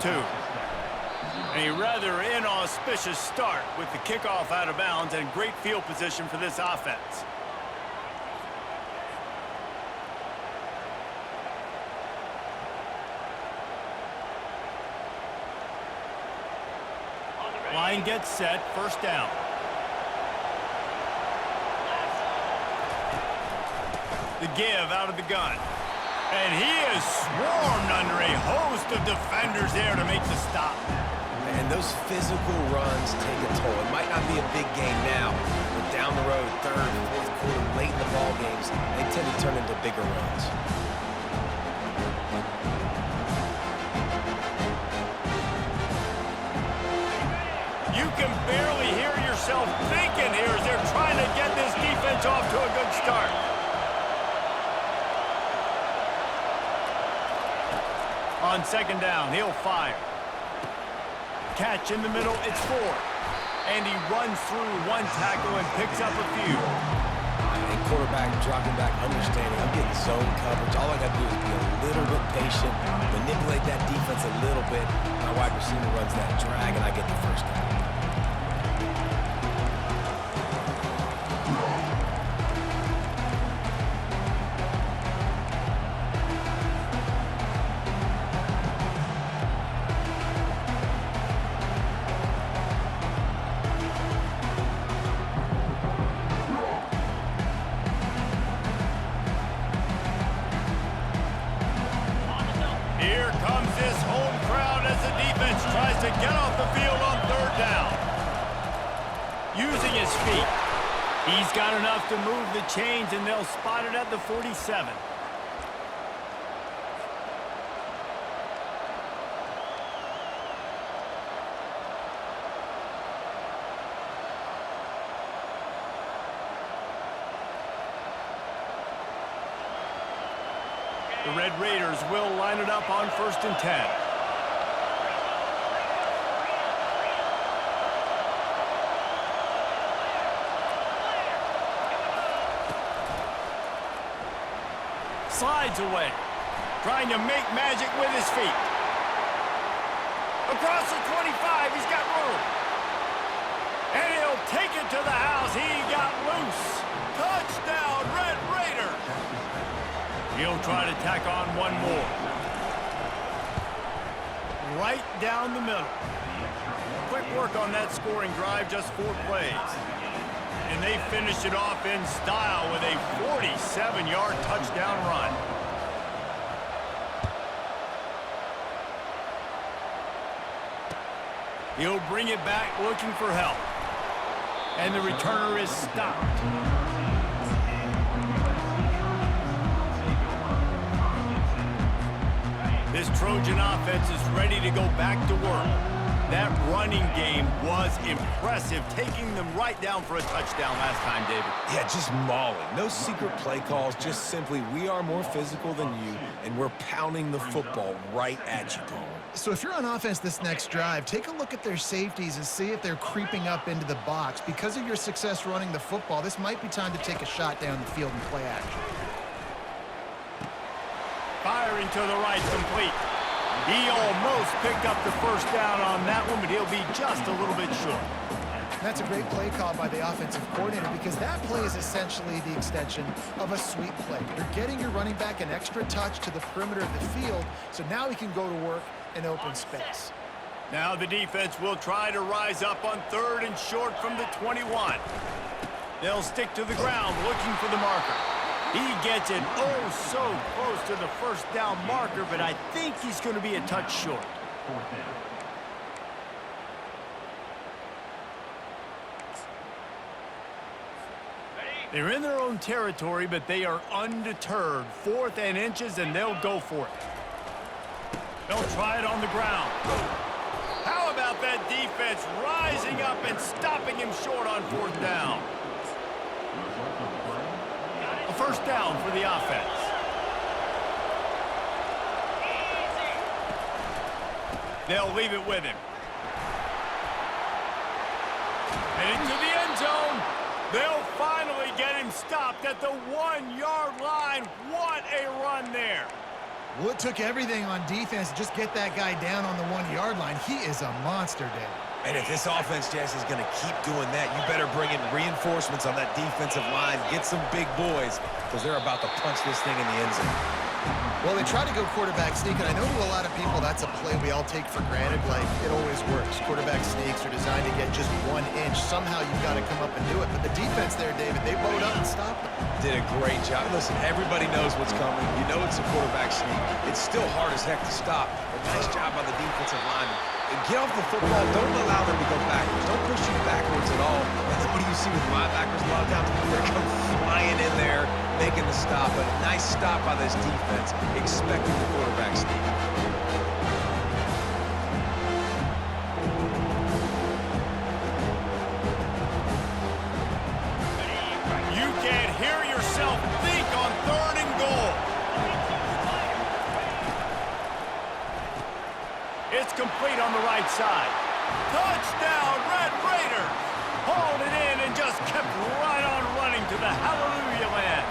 Two. A rather inauspicious start with the kickoff out of bounds and great field position for this offense. Line gets set, first down. The give out of the gun. And he is swarmed under a host of defenders there to make the stop. And those physical runs take a toll. It might not be a big game now, but down the road, third, fourth quarter, late in the ball games, they tend to turn into bigger runs. You can barely hear yourself thinking here as they're trying to get this defense off to a good start. On second down, he'll fire. Catch in the middle, it's 4. And he runs through one tackle and picks up a few. And quarterback dropping back, understanding I'm getting zone coverage. All I got to do is be a little bit patient, manipulate that defense a little bit. My wide receiver runs that drag, and I get the first down. Here comes this home crowd as the defense tries to get off the field on third down. Using his feet. He's got enough to move the chains, and they'll spot it at the 47. The Red Raiders will line it up on 1st and 10. Slides away, trying to make magic with his feet. Across the 25, he's got room. And he'll take it to the house. He got loose. Touchdown, Red Raiders. He'll try to tack on one more. Right down the middle. Quick work on that scoring drive, just 4 plays. And they finish it off in style with a 47-yard touchdown run. He'll bring it back looking for help. And the returner is stopped. This Trojan offense is ready to go back to work. That running game was impressive, taking them right down for a touchdown last time, David. Yeah, just mauling. No secret play calls, just simply we are more physical than you, and we're pounding the football right at you, Paul. So if you're on offense this next drive, take a look at their safeties and see if they're creeping up into the box. Because of your success running the football, this might be time to take a shot down the field and play action. Firing to the right, complete. He almost picked up the first down on that one, but he'll be just a little bit short. That's a great play call by the offensive coordinator because that play is essentially the extension of a sweep play. You're getting your running back an extra touch to the perimeter of the field, so now he can go to work in open space. Now the defense will try to rise up on 3rd and short from the 21. They'll stick to the ground looking for the marker. He gets it oh so close to the first down marker, but I think he's going to be a touch short. They're in their own territory, but they are undeterred. 4th and inches, and they'll go for it. They'll try it on the ground. How about that defense rising up and stopping him short on 4th down? A first down for the offense. They'll leave it with him. And into the end zone. They'll finally get him stopped at the 1-yard line. What a run there. Well, it took everything on defense to just get that guy down on the 1-yard line. He is a monster, Dave. And if this offense, Jess, is going to keep doing that, you better bring in reinforcements on that defensive line. Get some big boys, because they're about to punch this thing in the end zone. Well, they try to go quarterback sneak, and I know to a lot of people that's a play we all take for granted. Like, it always works. Quarterback sneaks are designed to get just 1 inch. Somehow you've got to come up and do it. But the defense there, David, they bowed up and stopped them. Did a great job. Listen, everybody knows what's coming. You know it's a quarterback sneak. It's still hard as heck to stop. But nice job by the defensive lineman. And get off the football. Don't allow them to go backwards. Don't push you backwards at all. And then what do you see with linebackers? A lot of times they're come flying in there, making the stop. But a nice stop by this defense, expecting the quarterback sneak. You can't hear yourself think on 3rd and goal. It's complete on the right side. Touchdown, Red Raiders! Hauled it in and just kept right on running to the hallelujah land.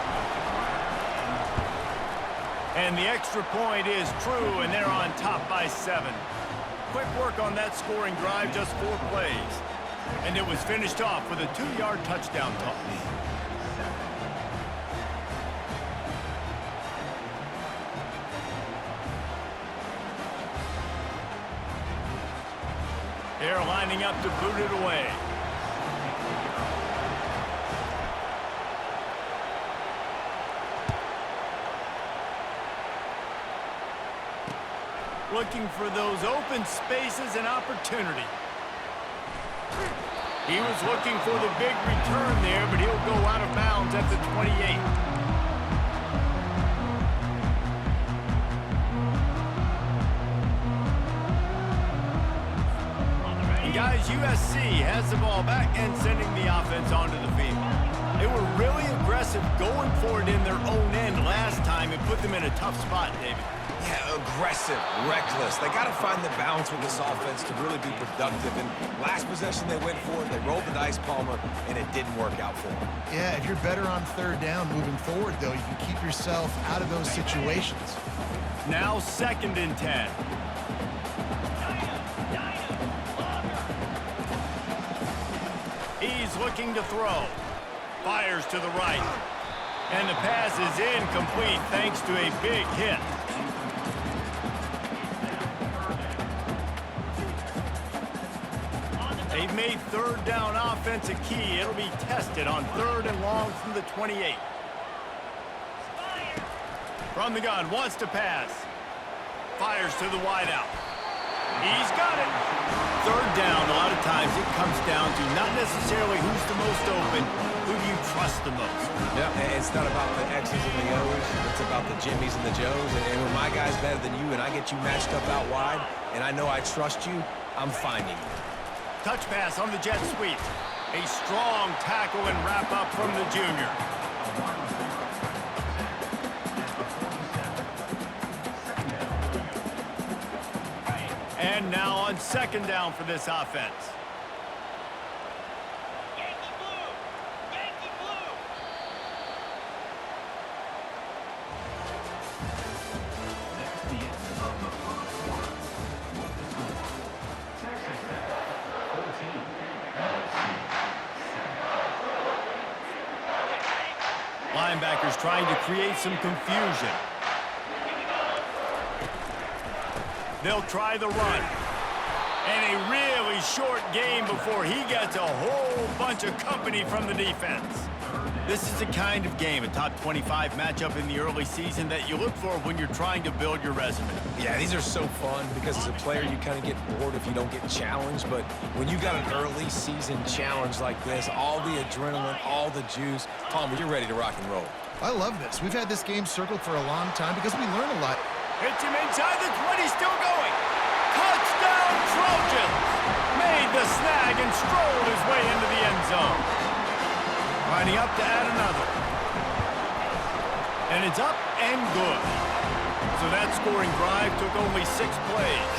And the extra point is true, and they're on top by 7. Quick work on that scoring drive, just 4 plays. And it was finished off with a 2-yard touchdown toss. They're lining up to boot it away. Looking for those open spaces and opportunity. He was looking for the big return there, but he'll go out of bounds at the 28. Guys, USC has the ball back and sending the offense onto the field. They were really aggressive going for it in their own end last time and put them in a tough spot, David. Yeah, aggressive, reckless. They got to find the balance with this offense to really be productive. And last possession they went for it, they rolled the dice, Palmer, and it didn't work out for them. Yeah, if you're better on 3rd down moving forward, though, you can keep yourself out of those situations. Now 2nd and 10. He's looking to throw. Fires to the right. And the pass is incomplete thanks to a big hit. They've made 3rd down offense a key. It'll be tested on 3rd and long from the 28. From the gun, wants to pass. Fires to the wideout. He's got it. 3rd down, a lot of times it comes down to not necessarily who's the most open, who do you trust the most. Yeah, it's not about the X's and the O's. It's about the Jimmys and the Joes. And when my guy's better than you and I get you matched up out wide, and I know I trust you, I'm finding you. Touch pass on the jet sweep. A strong tackle and wrap up from the junior. And now on 2nd down for this offense. Yankee blue! Yankee blue! Linebackers trying to create some confusion. They'll try the run. And a really short game before he gets a whole bunch of company from the defense. This is the kind of game, a top 25 matchup in the early season, that you look for when you're trying to build your resume. Yeah, these are so fun because as a player, you kind of get bored if you don't get challenged. But when you got an early season challenge like this, all the adrenaline, all the juice, Palmer, you're ready to rock and roll. I love this. We've had this game circled for a long time because we learn a lot. Hits him inside the 20, still going. Touchdown, Trojans! Made the snag and strolled his way into the end zone. Lining up to add another. And it's up and good. So that scoring drive took only 6 plays.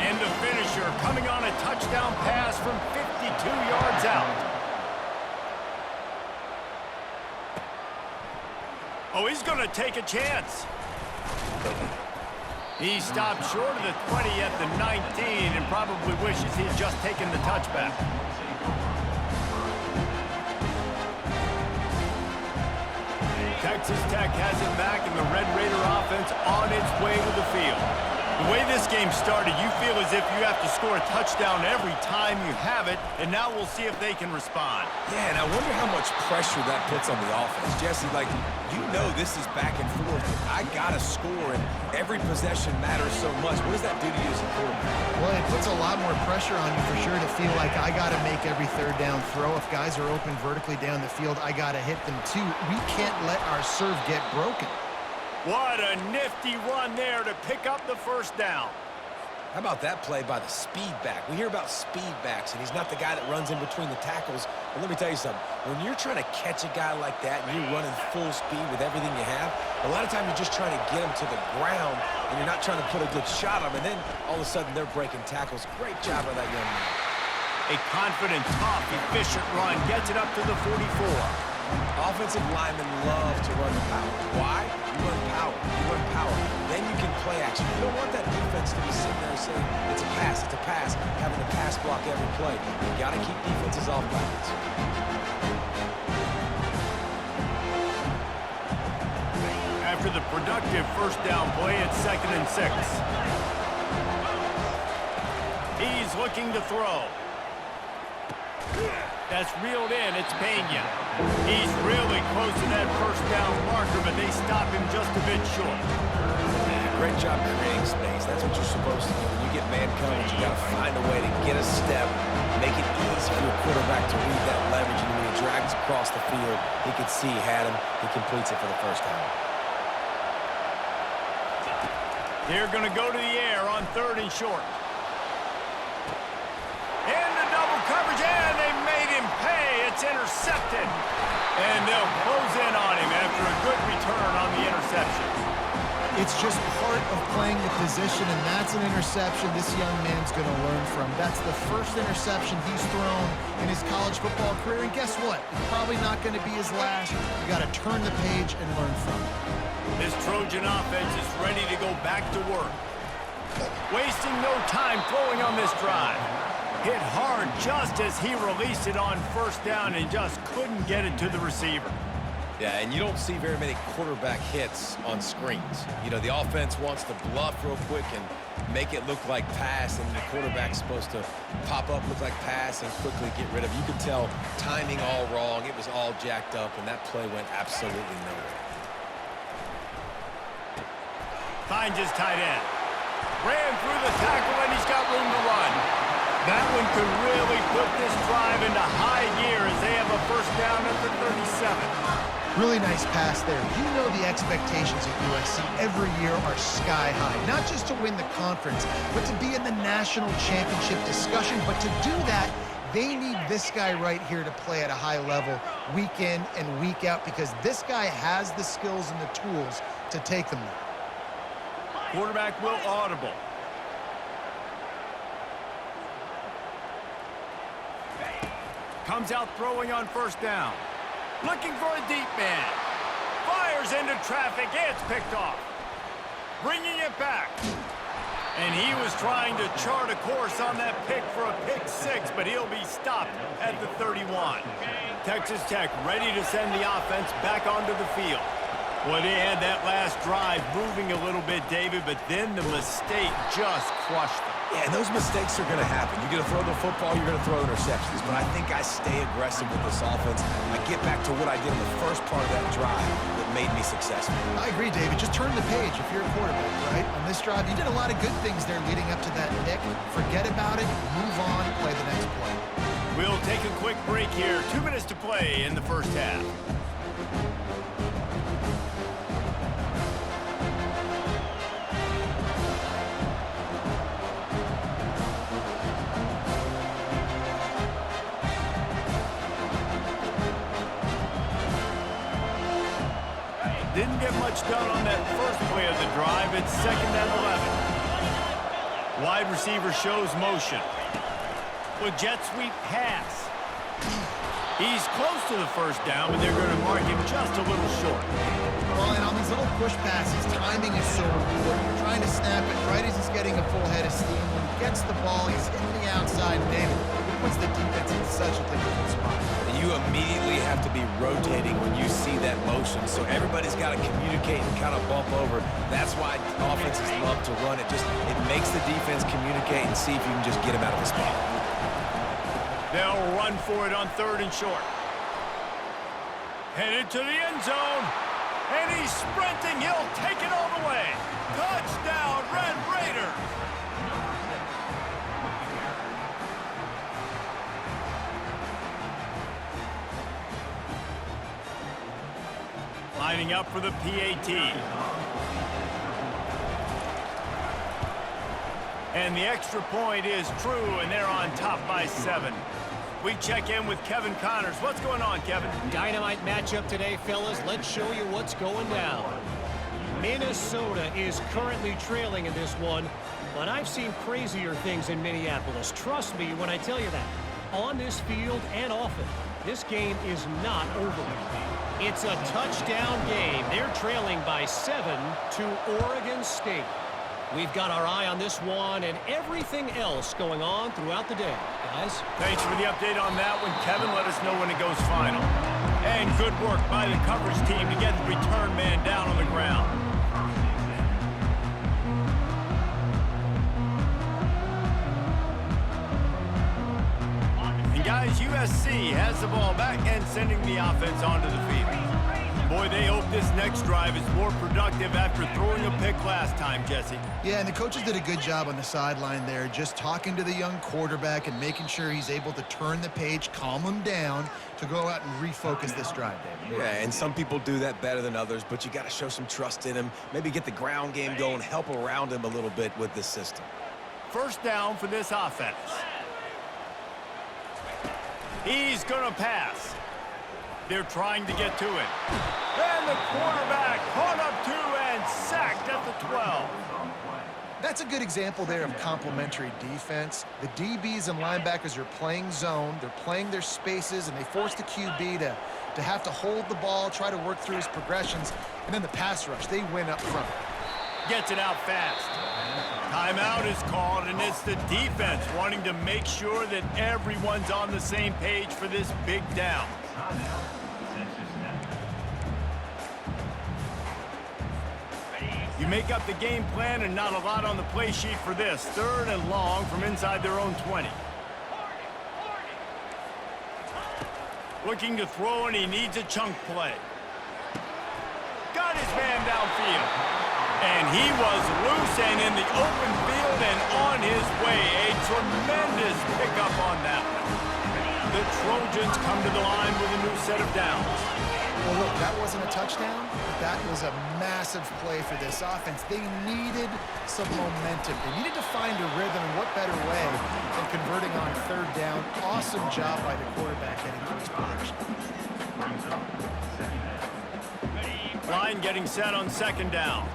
And the finisher coming on a touchdown pass from 52 yards out. Oh, he's going to take a chance. He stopped short of the 20 at the 19 and probably wishes he'd just taken the touchback. Texas Tech has it back, and the Red Raider offense on its way to the field. The way this game started, you feel as if you have to score a touchdown every time you have it, and now we'll see if they can respond. Yeah, and I wonder how much pressure that puts on the offense. Jesse, like, you know this is back and forth. I got to score, and every possession matters so much. What does that do to you as a quarterback? Well, it puts a lot more pressure on you for sure to feel like I got to make every third down throw. If guys are open vertically down the field, I got to hit them too. We can't let our serve get broken. What a nifty run there to pick up the first down. How about that play by the speed back? We hear about speed backs, and he's not the guy that runs in between the tackles. But let me tell you something. When you're trying to catch a guy like that and you're running full speed with everything you have, a lot of times you're just trying to get him to the ground, and you're not trying to put a good shot on him, and then all of a sudden they're breaking tackles. Great job by that young man. A confident, tough, efficient run gets it up to the 44. Offensive linemen love to run the power. Why? You run power. You run power. Then you can play action. You don't want that defense to be sitting there saying, it's a pass, having to pass block every play. You got to keep defenses off balance. After the productive first down play, it's 2nd and 6. He's looking to throw. That's reeled in. It's Pena. He's really close to that first down marker, but they stop him just a bit short. Great job creating space. That's what you're supposed to do. When you get man coverage, you got to find a way to get a step, make it easy for your quarterback to read that leverage, and when he drags across the field, he can see he had him. He completes it for the first down. They're going to go to the air on 3rd and short. Into double coverage, and they made him pay. It's intercepted. And they'll close in on him after a good return on the interception. It's just part of playing the position, and that's an interception this young man's going to learn from. That's the first interception he's thrown in his college football career, and guess what? It's probably not going to be his last. You got to turn the page and learn from it. This Trojan offense is ready to go back to work. Wasting no time throwing on this drive. Hit hard just as he released it on first down and just couldn't get it to the receiver. Yeah, and you don't see very many quarterback hits on screens. You know, the offense wants to bluff real quick and make it look like pass, and the quarterback's supposed to pop up, look like pass, and quickly get rid of it. You could tell timing all wrong. It was all jacked up, and that play went absolutely nowhere. Finds his tight end. Ran through the tackle, and he's got room to run. That one could really put this drive into high gear as they have a first down at the 37. Really nice pass there. You know the expectations at USC every year are sky high. Not just to win the conference, but to be in the national championship discussion. But to do that, they need this guy right here to play at a high level week in and week out, because this guy has the skills and the tools to take them there. Quarterback will audible. Comes out throwing on first down. Looking for a deep man. Fires into traffic. It's picked off. Bringing it back. And he was trying to chart a course on that pick for a pick 6, but he'll be stopped at the 31. Texas Tech ready to send the offense back onto the field. Well, they had that last drive moving a little bit, David, but then the mistake just crushed them. Yeah, and those mistakes are going to happen. You're going to throw the football, you're going to throw interceptions. But I think I stay aggressive with this offense. I get back to what I did in the first part of that drive that made me successful. I agree, David. Just turn the page if you're a quarterback, right? On this drive, you did a lot of good things there leading up to that pick. Forget about it, move on, play the next play. We'll take a quick break here. 2 minutes to play in the first half. Didn't get much done on that first play of the drive. It's 2nd and 11. Wide receiver shows motion. With jet sweep pass. He's close to the first down, but they're going to mark him just a little short. Well, and on these little push passes, timing is so important. You're trying to snap it right as he's getting a full head of steam. When he gets the ball, he's hitting the outside, and it puts the defense in such a difficult spot. You immediately have to be rotating when you see that motion, so everybody's got to communicate and kind of bump over. That's why offenses love to run it. It makes the defense communicate and see if you can just get him out of the spot. They'll run for it on 3rd and short. Headed to the end zone. And he's sprinting. He'll take it all the way. Touchdown, Red Raiders. Lining up for the PAT. And the extra point is true, and they're on top by 7. We check in with Kevin Connors. What's going on, Kevin? Dynamite matchup today, fellas. Let's show you what's going down. Minnesota is currently trailing in this one, but I've seen crazier things in Minneapolis. Trust me when I tell you that. On this field and often, this game is not over. It's a touchdown game. They're trailing by 7 to Oregon State. We've got our eye on this one and everything else going on throughout the day. Guys? Thanks for the update on that one, Kevin. Let us know when it goes final. And good work by the coverage team to get the return man down on the ground. And guys, USC has the ball back and sending the offense onto the field. Boy, they hope this next drive is more productive after throwing a pick last time, Jesse. Yeah, and the coaches did a good job on the sideline there, just talking to the young quarterback and making sure he's able to turn the page, calm him down to go out and refocus this drive, David. Yeah, and some people do that better than others, but you got to show some trust in him, maybe get the ground game going, help around him a little bit with this system. First down for this offense. He's going to pass. They're trying to get to it. And the quarterback caught up to and sacked at the 12. That's a good example there of complementary defense. The DBs and linebackers are playing zone. They're playing their spaces, and they force the QB to have to hold the ball, try to work through his progressions. And then the pass rush, they win up front. Gets it out fast. Timeout is called, and it's the defense wanting to make sure that everyone's on the same page for this big down. You make up the game plan and not a lot on the play sheet for this. 3rd and long from inside their own 20. Looking to throw, and he needs a chunk play. Got his man downfield. And he was loose and in the open field and on his way. A tremendous pickup on that one. The Trojans come to the line with a new set of downs. Well, look, that wasn't a touchdown, but that was a massive play for this offense. They needed some momentum. They needed to find a rhythm, and what better way than converting on 3rd down. Awesome job by the quarterback getting to his position. Line getting set on 2nd down.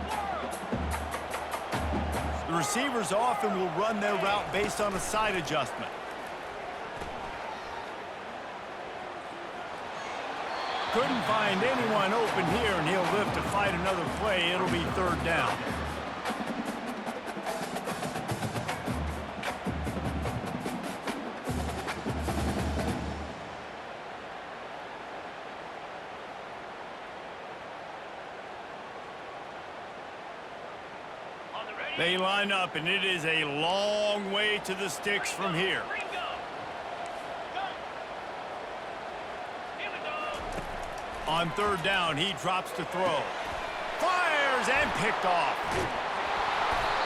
The receivers often will run their route based on a side adjustment. Couldn't find anyone open here, and he'll live to fight another play. It'll be 3rd down. They line up, and it is a long way to the sticks from here. On 3rd down, he drops to throw. Fires and picked off.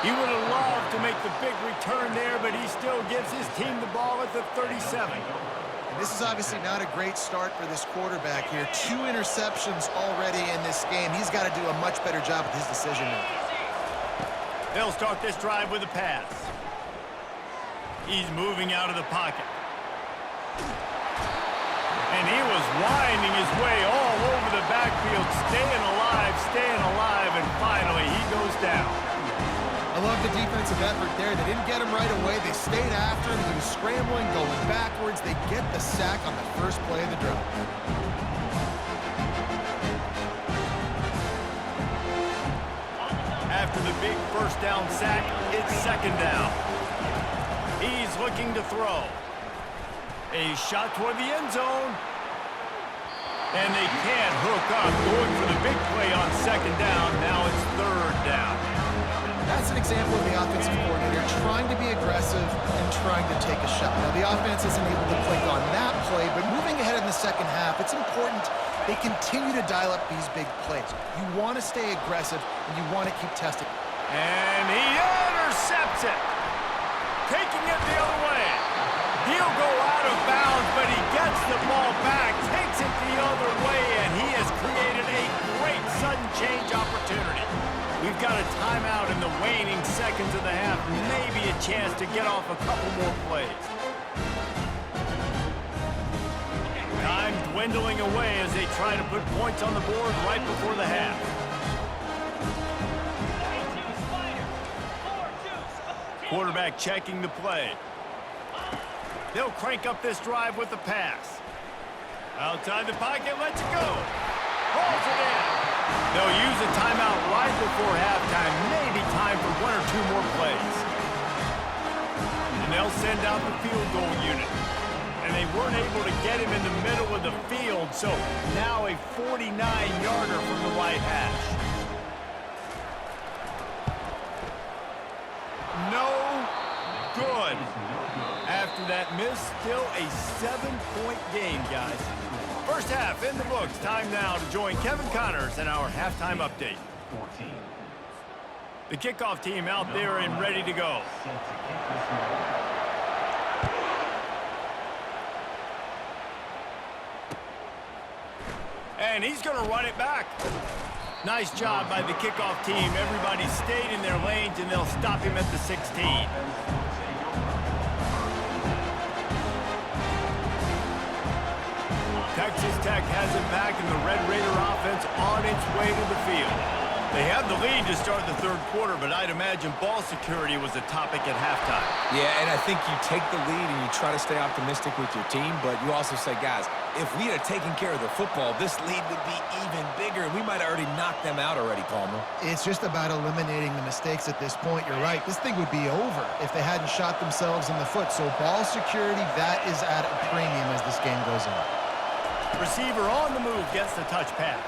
He would have loved to make the big return there, but he still gives his team the ball at the 37. And this is obviously not a great start for this quarterback here. 2 interceptions already in this game. He's got to do a much better job with his decision-making. They'll start this drive with a pass. He's moving out of the pocket. And he was winding his way all over the backfield, staying alive, and finally he goes down. I love the defensive effort there. They didn't get him right away. They stayed after him. He was scrambling, going backwards. They get the sack on the first play of the drive. After the big first down sack, it's second down. He's looking to throw. A shot toward the end zone. And they can't hook up. Going for the big play on second down. Now it's third down. That's an example of the offensive coordinator trying to be aggressive and trying to take a shot. Now, the offense isn't able to click on that play, but moving ahead in the second half, it's important they continue to dial up these big plays. You want to stay aggressive, and you want to keep testing. And he intercepts it. Taking it the other way. He'll go out of bounds, but he gets the ball back, takes it the other way, and he has created a great sudden change opportunity. We've got a timeout in the waning seconds of the half, maybe a chance to get off a couple more plays. Time dwindling away as they try to put points on the board right before the half. 4-2, Quarterback checking the play. They'll crank up this drive with the pass. Outside the pocket, lets it go. Holds it in. They'll use a timeout right before halftime. Maybe time for one or two more plays. And they'll send out the field goal unit. And they weren't able to get him in the middle of the field, so now a 49-yarder from the right hash. No good. After that miss, still a 7-point game, guys. First half in the books. Time now to join Kevin Connors in our halftime update. The kickoff team out there and ready to go. And he's going to run it back. Nice job by the kickoff team. Everybody stayed in their lanes, and they'll stop him at the 16. Texas Tech has it back, and the Red Raider offense on its way to the field. They have the lead to start the third quarter, but I'd imagine ball security was a topic at halftime. Yeah, and I think you take the lead and you try to stay optimistic with your team, but you also say, guys, if we had taken care of the football, this lead would be even bigger, and we might have already knocked them out already, Palmer. It's just about eliminating the mistakes at this point. You're right. This thing would be over if they hadn't shot themselves in the foot. So ball security, that is at a premium as this game goes on. Receiver on the move gets the touch pass.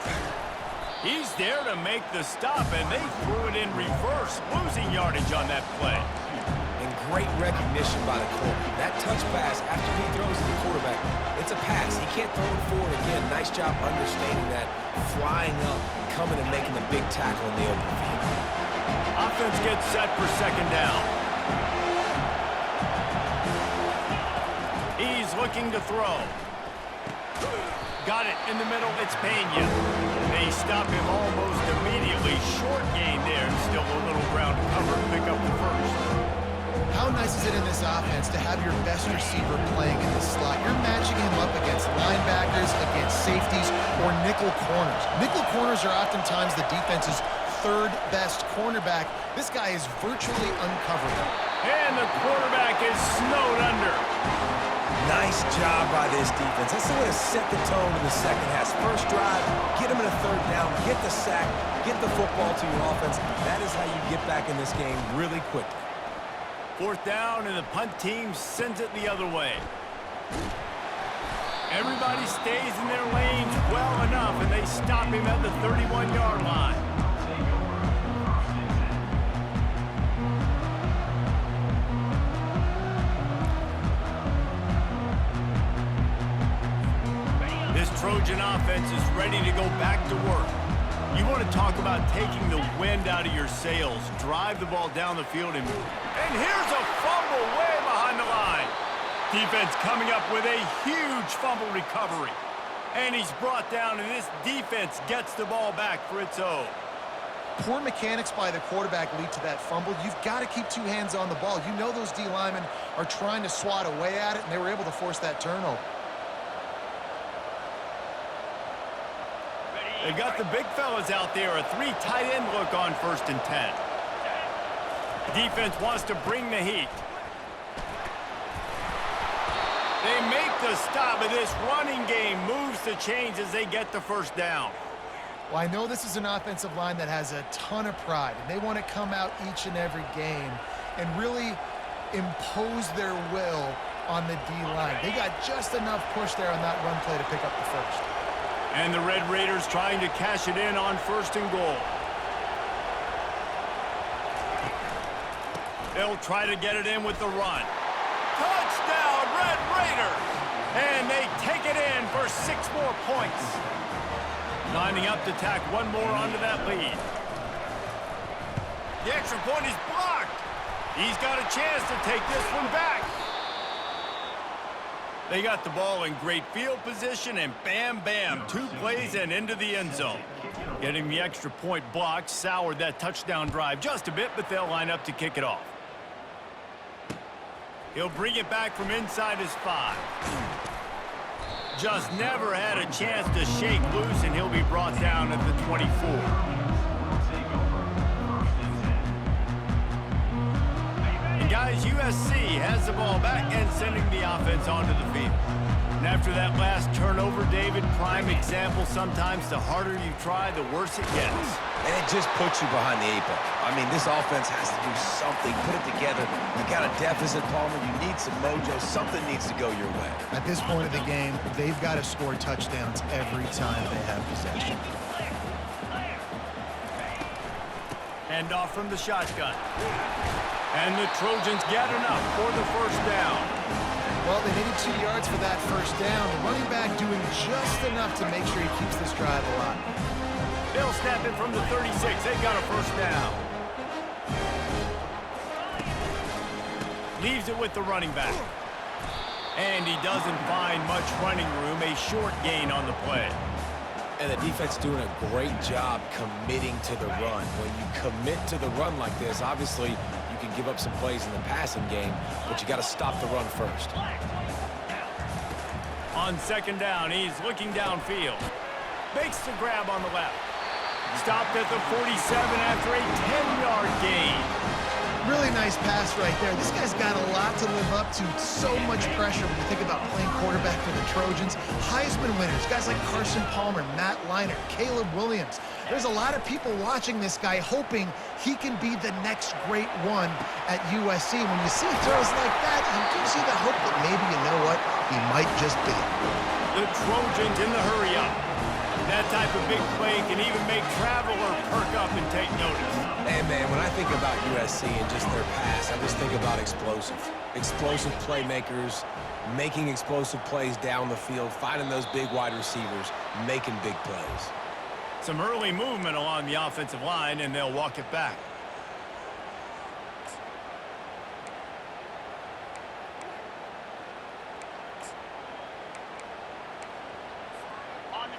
He's there to make the stop, and they threw it in reverse, losing yardage on that play. And great recognition by the corner. That touch pass, after he throws to the quarterback, it's a pass. He can't throw it forward again. Nice job understanding that, flying up, coming and making the big tackle in the open field. Offense gets set for second down. He's looking to throw. Got it in the middle. It's Pena. They stop him almost immediately. Short gain there. Still a little ground to cover and pick up the first. How nice is it in this offense to have your best receiver playing in the slot? You're matching him up against linebackers, against safeties, or nickel corners. Nickel corners are oftentimes the defense's third best cornerback. This guy is virtually uncoverable. And the quarterback is snowed under. Nice job by this defense. That's the way to set the tone in the second half. First drive, get them in a third down, get the sack, get the football to your offense. That is how you get back in this game really quickly. Fourth down, and the punt team sends it the other way. Everybody stays in their lanes well enough, and they stop him at the 31-yard line. Trojan offense is ready to go back to work. You want to talk about taking the wind out of your sails. Drive the ball down the field, and here's a fumble way behind the line. Defense coming up with a huge fumble recovery. And he's brought down, and this defense gets the ball back for its own. Poor mechanics by the quarterback lead to that fumble. You've got to keep two hands on the ball. You know those D linemen are trying to swat away at it, and they were able to force that turnover. They've got the big fellas out there, a 3 tight end look on 1st and 10. Defense wants to bring the heat. They make the stop, but this running game moves the chains as they get the first down. Well, I know this is an offensive line that has a ton of pride, and they want to come out each and every game and really impose their will on the D-line. They got just enough push there on that run play to pick up the first. And the Red Raiders trying to cash it in on 1st and goal. They'll try to get it in with the run. Touchdown, Red Raiders! And they take it in for 6 more points. Lining up to tack one more onto that lead. The extra point is blocked. He's got a chance to take this one back. They got the ball in great field position, and bam, bam, 2 plays and into the end zone. Getting the extra point blocked soured that touchdown drive just a bit, but they'll line up to kick it off. He'll bring it back from inside his 5. Just never had a chance to shake loose, and he'll be brought down at the 24. And guys, USC has the ball back and sending the offense onto the field. And after that last turnover, David, prime example, sometimes the harder you try, the worse it gets. And it just puts you behind the 8 ball. I mean, this offense has to do something, put it together. You got a deficit, Palmer. You need some mojo. Something needs to go your way. At this point of the game, they've got to score touchdowns every time they have possession. Hand off from the shotgun. And the Trojans get enough for the first down. Well, they needed 2 yards for that first down. The running back doing just enough to make sure he keeps this drive alive. They'll snap it from the 36. They've got a first down. Leaves it with the running back. And he doesn't find much running room. A short gain on the play. And the defense doing a great job committing to the run. When you commit to the run like this, obviously you can give up some plays in the passing game, but you got to stop the run first. On 2nd down, he's looking downfield. Makes the grab on the left. Stopped at the 47 after a 10-yard gain. Really nice pass right there. This guy's got a lot to live up to. So much pressure when you think about playing quarterback for the Trojans. Heisman winners, guys like Carson Palmer, Matt Leinart, Caleb Williams. There's a lot of people watching this guy hoping he can be the next great one at USC. When you see throws like that, you do see the hope that maybe, you know what, he might just be. The Trojans in the hurry-up. That type of big play can even make traveler perk up and take notice. And man, when I think about USC and just their pass, I just think about explosive playmakers, making explosive plays down the field, finding those big wide receivers, making big plays. Some early movement along the offensive line, and they'll walk it back.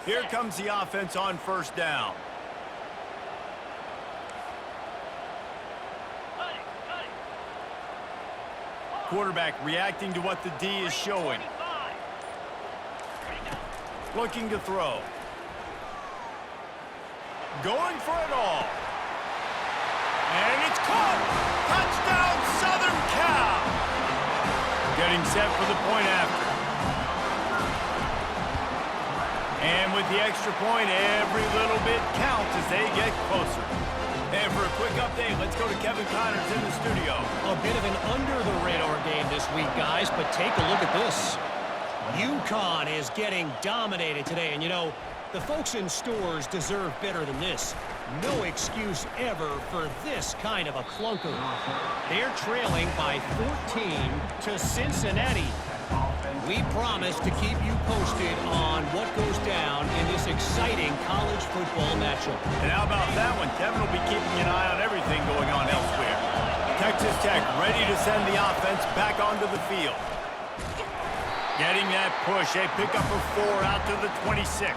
Here comes the offense on 1st down. Quarterback reacting to what the D is showing. Looking to throw. Going for it all. And it's caught. Touchdown, Southern Cal. Getting set for the point after. And with the extra point, every little bit counts as they get closer. And for a quick update, let's go to Kevin Connors in the studio. A bit of an under-the-radar game this week, guys, but take a look at this. UConn is getting dominated today, and you know, the folks in stores deserve better than this. No excuse ever for this kind of a clunker. They're trailing by 14 to Cincinnati. We promise to keep you posted on what goes down in this exciting college football matchup. And how about that one? Kevin will be keeping an eye on everything going on elsewhere. Texas Tech ready to send the offense back onto the field. Getting that push, a pickup of 4 out to the 26.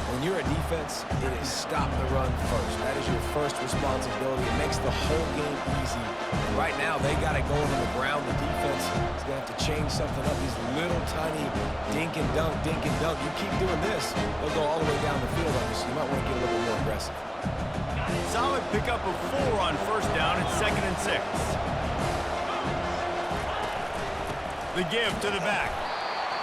When you're a defense, it is stop the run first. That is your first responsibility. It makes the whole game easy. And right now, they got it going on the ground. The defense is going to have to change something up. These little tiny dink and dunk, dink and dunk. You keep doing this, they'll go all the way down the field on you, so you might want to get a little bit more aggressive. Solid pickup of 4 on first down and 2nd and 6. The give to the back.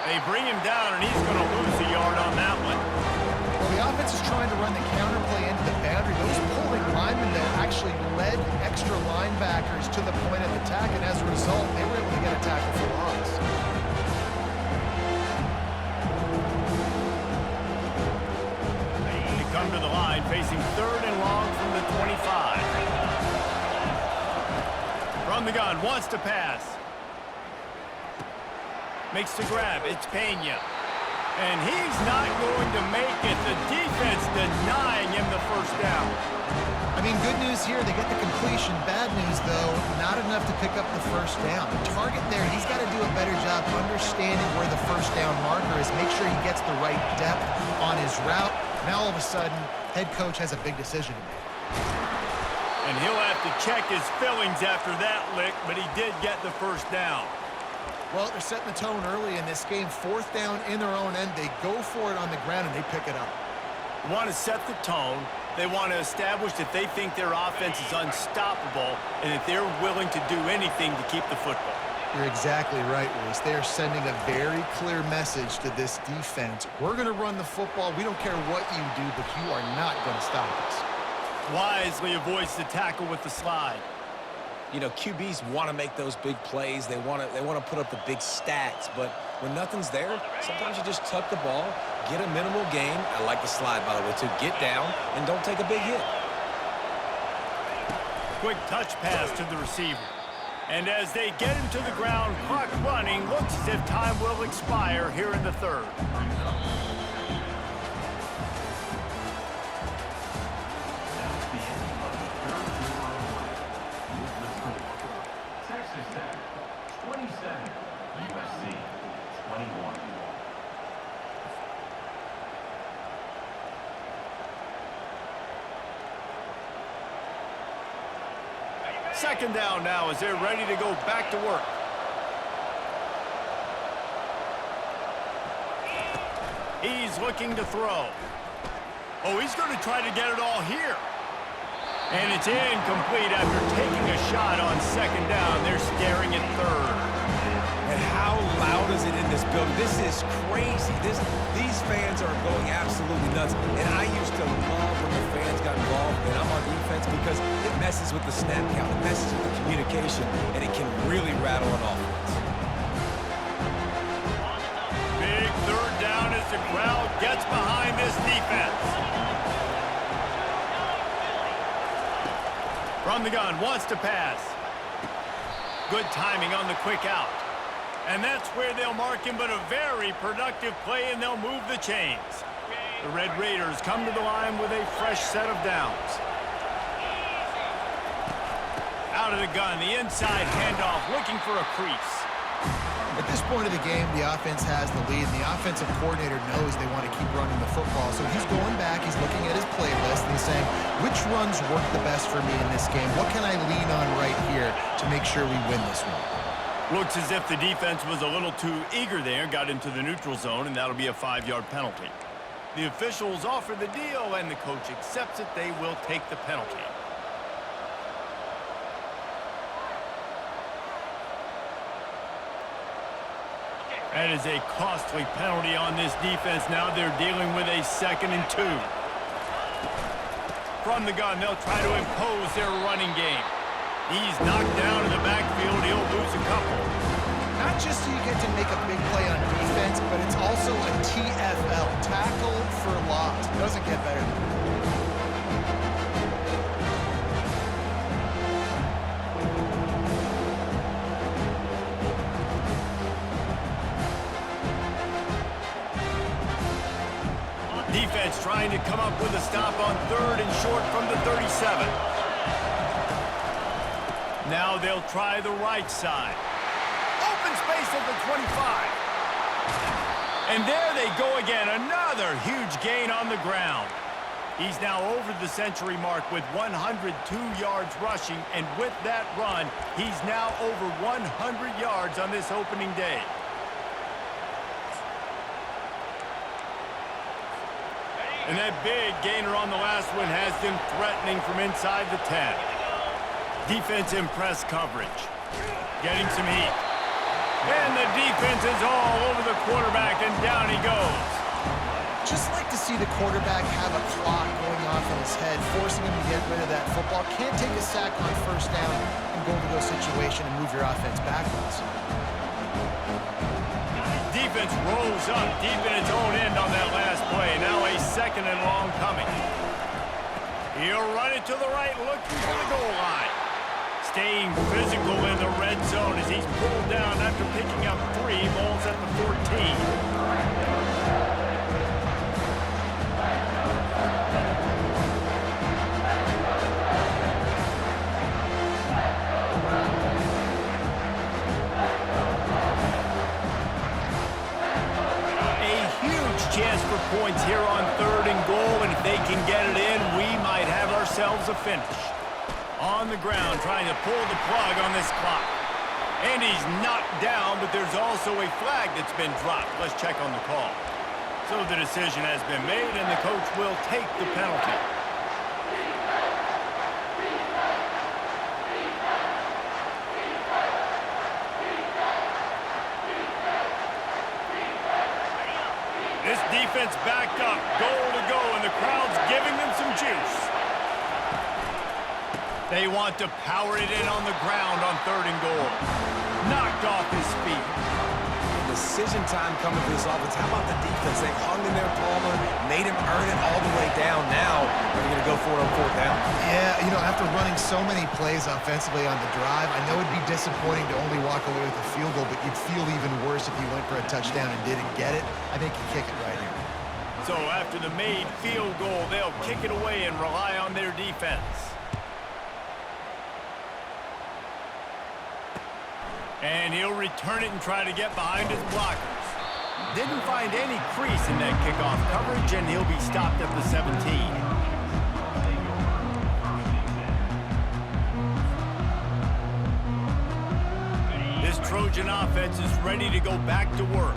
They bring him down, and he's going to lose a yard on that one. Well, the offense is trying to run the counterplay into the boundary. Those pulling linemen there actually led extra linebackers to the point of attack, and as a result, they were able to get a tackle for loss. They come to the line, facing 3rd and long from the 25. From the gun, wants to pass. Makes the grab. It's Pena. And he's not going to make it. The defense denying him the first down. I mean, good news here, they get the completion. Bad news, though, not enough to pick up the first down. The target there, he's got to do a better job understanding where the first down marker is, make sure he gets the right depth on his route. Now, all of a sudden, head coach has a big decision to make. And he'll have to check his fillings after that lick, but he did get the first down. Well, they're setting the tone early in this game. 4th down in their own end. They go for it on the ground, and they pick it up. They want to set the tone. They want to establish that they think their offense is unstoppable and that they're willing to do anything to keep the football. You're exactly right, Luis. They are sending a very clear message to this defense. We're going to run the football. We don't care what you do, but you are not going to stop us. Wisely avoids the tackle with the slide. You know, QBs want to make those big plays. They want to put up the big stats. But when nothing's there, sometimes you just tuck the ball, get a minimal gain. I like the slide, by the way, to get down and don't take a big hit. Quick touch pass to the receiver. And as they get him to the ground, clock running, looks as if time will expire here in the 3rd. Second down now as they're ready to go back to work. He's looking to throw. Oh, he's going to try to get it all here. And it's incomplete after taking a shot on 2nd down. They're staring at 3rd. And how loud is it in this building? This is crazy. These fans are going absolutely nuts. And I used to love when the fans got involved, and I'm on defense because it messes with the snap count, it messes with the communication, and it can really rattle an offense. Big 3rd down as the crowd gets behind this defense. From the gun, wants to pass. Good timing on the quick out. And that's where they'll mark him, but a very productive play, and they'll move the chains. The Red Raiders come to the line with a fresh set of downs. Out of the gun, the inside handoff, looking for a crease. At this point of the game, the offense has the lead, and the offensive coordinator knows they want to keep running the football. So he's going back, he's looking at his playlist, and he's saying, which runs work the best for me in this game? What can I lean on right here to make sure we win this one? Looks as if the defense was a little too eager there, got into the neutral zone, and that'll be a 5-yard penalty. The officials offer the deal, and the coach accepts it. They will take the penalty. That is a costly penalty on this defense. Now they're dealing with a 2nd and 2. From the gun, they'll try to impose their running game. He's knocked down in the backfield. He'll lose a couple. Not just so you get to make a big play on defense, but it's also a TFL, tackle for loss. Doesn't get better than that. Defense trying to come up with a stop on 3rd and short from the 37. Now they'll try the right side. Open space at the 25. And there they go again. Another huge gain on the ground. He's now over the century mark with 102 yards rushing. And with that run, he's now over 100 yards on this opening day. And that big gainer on the last one has them threatening from inside the 10. Defense in press coverage. Getting some heat. And the defense is all over the quarterback, and down he goes. Just like to see the quarterback have a clock going off in his head, forcing him to get rid of that football. Can't take a sack on first down and go to those situation and move your offense backwards. Defense rolls up deep in its own end on that last play. Now a 2nd and long coming. He'll run it to the right, looking for the goal line. Staying physical in the red zone as he's pulled down after picking up 3 balls at the 14. Chance for points here on 3rd and goal, and if they can get it in, we might have ourselves a finish. On the ground, trying to pull the plug on this clock. And he's knocked down, but there's also a flag that's been dropped. Let's check on the call. So the decision has been made, and the coach will take the penalty. This defense backed up, goal to go, and the crowd's giving them some juice. They want to power it in on the ground on 3rd and goal. Knocked off his feet. Decision time coming for this offense. How about the defense? They hung in there, Palmer, made him earn it all the way down. Now they're going to go for it on 4th down. Yeah, you know, after running so many plays offensively on the drive, I know it'd be disappointing to only walk away with a field goal, but you'd feel even worse if you went for a touchdown and didn't get it. I think you kick it right here. So after the made field goal, they'll kick it away and rely on their defense. And he'll return it and try to get behind his blockers. Didn't find any crease in that kickoff coverage, and he'll be stopped at the 17. This Trojan offense is ready to go back to work.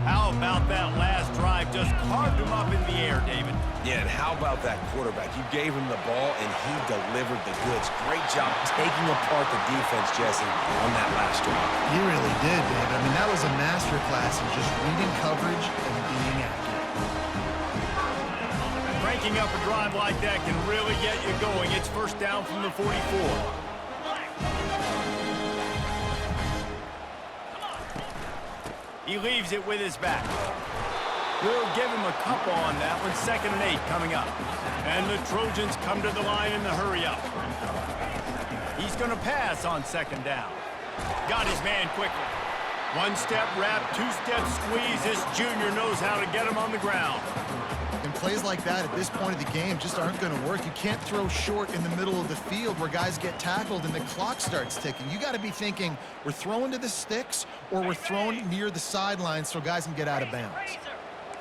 How about that last drive? Just carved him up in the air, David. Yeah, and how about that quarterback? You gave him the ball, and he delivered the goods. Great job taking apart the defense, Jesse, on that last drive. He really did, David. I mean, that was a masterclass in just reading coverage and being accurate. Breaking up a drive like that can really get you going. It's 1st down from the 44. He leaves it with his back. We'll give him a couple on that one. 2nd and 8 coming up. And the Trojans come to the line in the hurry up. He's going to pass on 2nd down. Got his man quickly. 1-step wrap, 2-step squeeze. This junior knows how to get him on the ground. And plays like that at this point of the game just aren't going to work. You can't throw short in the middle of the field where guys get tackled and the clock starts ticking. You got to be thinking we're throwing to the sticks or we're throwing near the sidelines so guys can get out of bounds.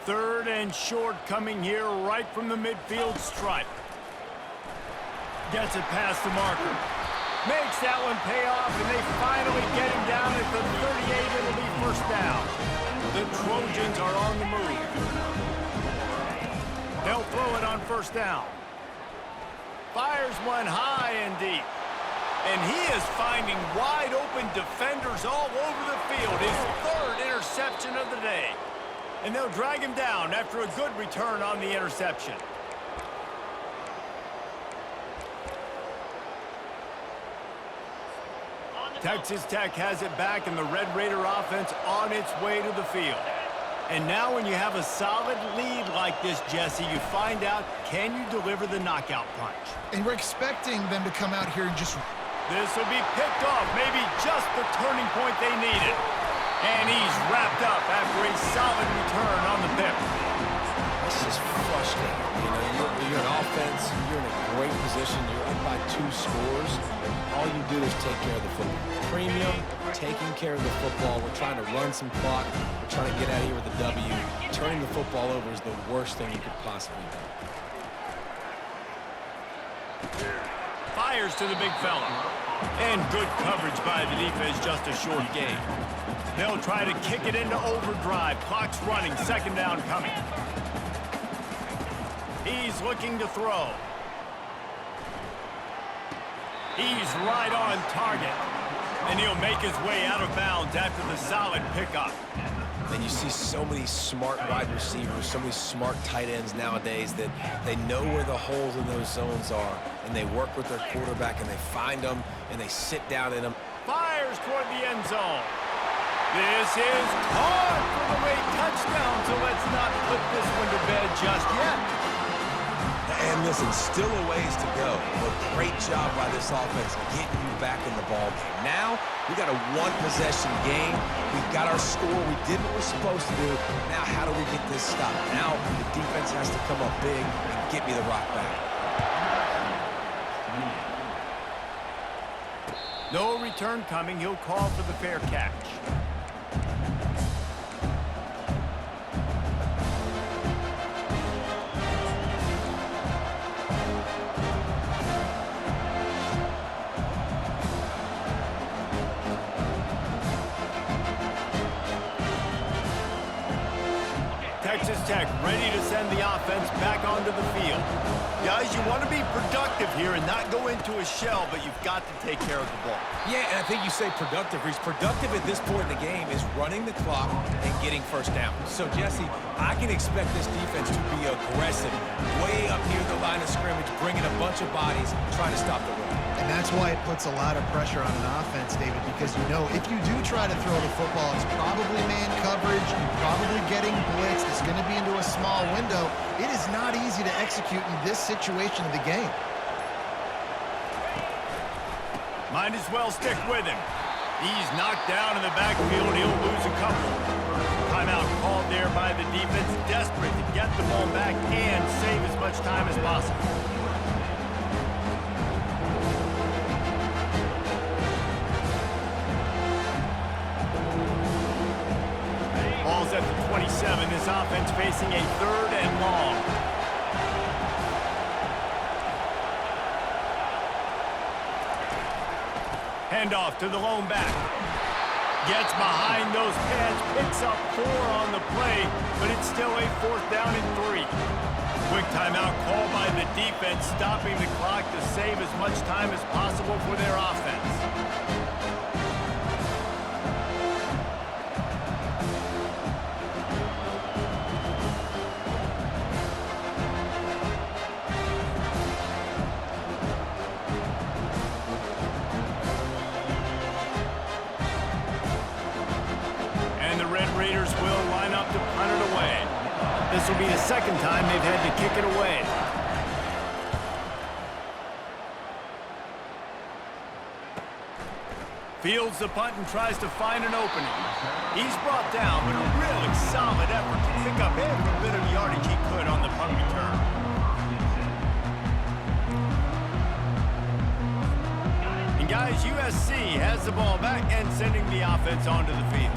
3rd and short coming here right from the midfield stripe. Gets it past the marker. Makes that one pay off, and they finally get him down at the 38. It'll be 1st down. The Trojans are on the move. They'll throw it on 1st down. Fires one high and deep. And he is finding wide open defenders all over the field. His 3rd interception of the day. And they'll drag him down after a good return on the interception. Texas Tech has it back, and the Red Raider offense on its way to the field. And now when you have a solid lead like this, Jesse, you find out, can you deliver the knockout punch? And we're expecting them to come out here and just... This will be picked off, maybe just the turning point they needed. And he's wrapped up after a solid return on the pick. This is frustrating. You know, you're an offense, you're in a great position, you're up by 2 scores. All you do is take care of the football. Premium, taking care of the football. We're trying to run some clock. We're trying to get out of here with a W. Turning the football over is the worst thing you could possibly do. Fires to the big fella. And good coverage by the defense, just a short gain. They'll try to kick it into overdrive. Clock's running, 2nd down coming. He's looking to throw. He's right on target. And he'll make his way out of bounds after the solid pickup. And you see so many smart wide receivers, so many smart tight ends nowadays that they know where the holes in those zones are, and they work with their quarterback, and they find them, and they sit down in them. Fires toward the end zone. This is caught for the late touchdown, so let's not put this one to bed just yet. And listen, still a ways to go, but great job by this offense getting you back in the ball game. Now, we got a one-possession game. We've got our score. We did what we're supposed to do. Now, how do we get this stopped? Now, the defense has to come up big and get me the rock back. No return coming. He'll call for the fair catch. Texas Tech ready to send the offense back onto the field. Guys, you want to be productive here and not go into a shell, but you've got to take care of the ball. Yeah, and I think you say productive. He's productive at this point in the game is running the clock and getting first down. So, Jesse, I can expect this defense to be aggressive, way up near the line of scrimmage, bringing a bunch of bodies, trying to stop the run. And that's why it puts a lot of pressure on an offense, David, because you know if you do try to throw the football, it's probably man coverage, you're probably getting blitzed, it's going to be into a small window. It is not easy to execute in this situation of the game. Might as well stick with him. He's knocked down in the backfield. He'll lose a couple. Timeout called there by the defense, desperate to get the ball back and save as much time as possible. Ball's at the 27. This offense facing a 3rd and long. Handoff to the lone back. Gets behind those pads, picks up 4 on the play, but it's still a 4th down and 3. Quick timeout called by the defense, stopping the clock to save as much time as possible for their offense. Raiders will line up to punt it away. This will be the 2nd time they've had to kick it away. Fields the punt and tries to find an opening. He's brought down, but a really solid effort to pick up every bit of yardage he could on the punt return. And guys, USC has the ball back and sending the offense onto the field.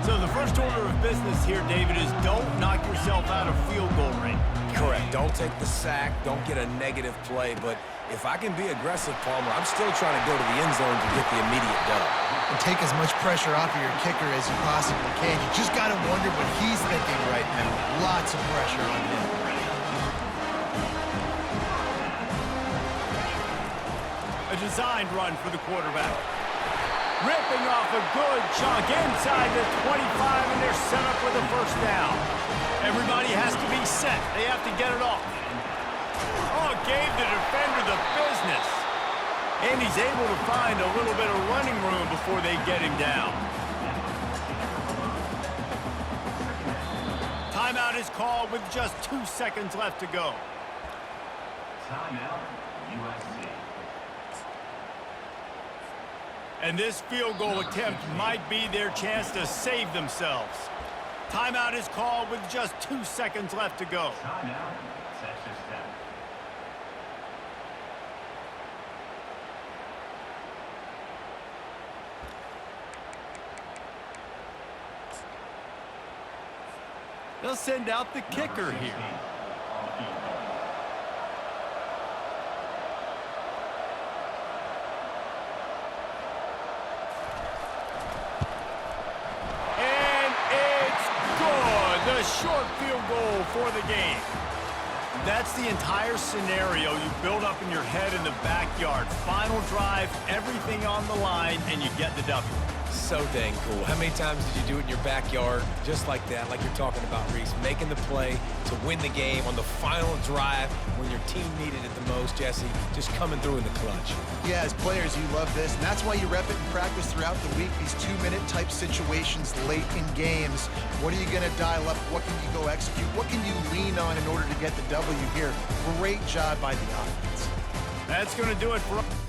So the first order of business here, David, is don't knock yourself out of field goal range. Correct. Don't take the sack. Don't get a negative play. But if I can be aggressive, Palmer, I'm still trying to go to the end zone to get the immediate dub. And take as much pressure off of your kicker as you possibly can. You just got to wonder what he's thinking right now. Lots of pressure on him. A designed run for the quarterback. Ripping off a good chunk inside the 25, and they're set up with a 1st down. Everybody has to be set. They have to get it off. Oh, gave the defender the business. And he's able to find a little bit of running room before they get him down. Timeout is called with just 2 seconds left to go. Timeout, USC. And this field goal attempt might be their chance to save themselves. Timeout is called with just 2 seconds left to go. Timeout, Texas Tech. They'll send out the kicker here. And it's good. The short field goal for the game. That's the entire scenario you build up in your head in the backyard. Final drive, everything on the line, and you get the W. So dang cool. How many times did you do it in your backyard just like that, like you're talking about, Reese, making the play to win the game on the final drive when your team needed it the most, Jesse, just coming through in the clutch. Yeah, as players, you love this, and that's why you rep it in practice throughout the week, these 2-minute type situations late in games. What are you going to dial up? What can you go execute? What can you lean on in order to get the W here? Great job by the offense. That's going to do it for us.